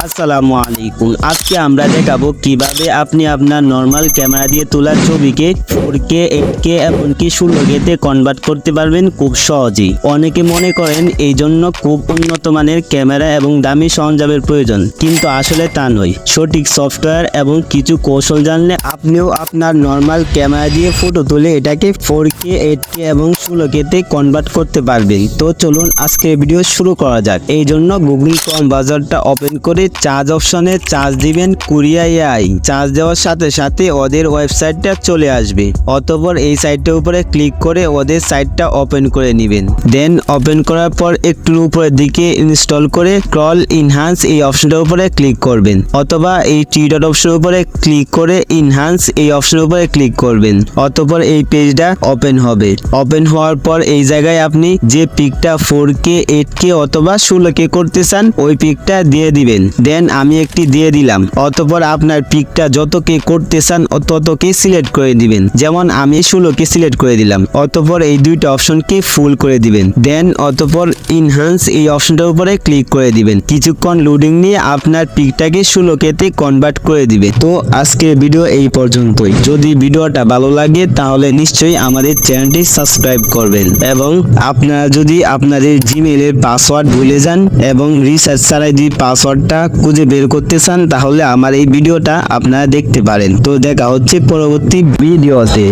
আসসালামু আলাইকুম। আজকে আমরা দেখাবো কিভাবে আপনি আপনার নর্মাল ক্যামেরা দিয়ে তোলা ছবিকে 4K 8K এমনকি 16K তে কনভার্ট করতে পারবেন খুব সহজেই। অনেকে মনে করেন এই জন্য খুব উন্নত মানের ক্যামেরা এবং দামি সরঞ্জামের প্রয়োজন, কিন্তু আসলে তা নয়। সঠিক সফটওয়্যার এবং কিছু কৌশল জানলে আপনিও আপনার নর্মাল ক্যামেরা দিয়ে ফটো তুলে এটাকে 4K 8K এবং 16K তে কনভার্ট করতে পারবেন। তো চলুন আজকে ভিডিও শুরু করা যাক। এই জন্য গুগল ক্রোম ব্রাউজারটা ওপেন করে চার্জ অপশনে চার্জ দিবেন 𝐶 চার্জ দেওয়ার সাথে সাথে ওদের ওয়েবসাইটটা চলে আসবে। অতঃপর এই সাইটটার উপরে ক্লিক করে ওদের সাইটটা ওপেন করে নেবেন। দেন ওপেন করার পর একটু উপরের দিকে ইনস্টল করে স্ক্রল ইনহ্যান্স এই অপশনটার উপরে ক্লিক করবেন, অথবা এই থ্রি ডট অপশনের উপরে ক্লিক করে ইনহ্যান্স এই অপশনের উপরে ক্লিক করবেন। অতঃপর এই পেজটা ওপেন হবে। ওপেন হওয়ার পর এই জায়গায় আপনি যে পিকটা 4K 8K অথবা 16K করতে চান ওই পিকটা দিয়ে দিবেন। দেন আমি একটি দিয়ে দিলাম। অতঃপর আপনার পিকটা যতকে করতে চান ততকে সিলেক্ট করে দিবেন। যেমন আমি 16K সিলেক্ট করে দিলাম। অতঃপর এই দুইটা অপশনকে ফুল করে দিবেন। দেন অতঃপর ইনহ্যান্স এই অপশনটার উপরে ক্লিক করে দিবেন। কিছুক্ষণ লোডিং নিয়ে আপনার পিকটাকে 16K তে কনভার্ট করে দিবে। তো আজকের ভিডিও এই পর্যন্তই। যদি ভিডিওটা ভালো লাগে তাহলে নিশ্চয়ই আমাদের চ্যানেলটি সাবস্ক্রাইব করবেন, এবং আপনারা যদি আপনাদের জিমেইলের পাসওয়ার্ড ভুলে যান এবং রিসার্চ ছাড়াই যদি পাসওয়ার্ডটা খুঁজে বের করতে চান তাহলে আমার এই ভিডিওটা আপনারা দেখতে পারেন। তো দেখা হচ্ছে পরবর্তী ভিডিওতে।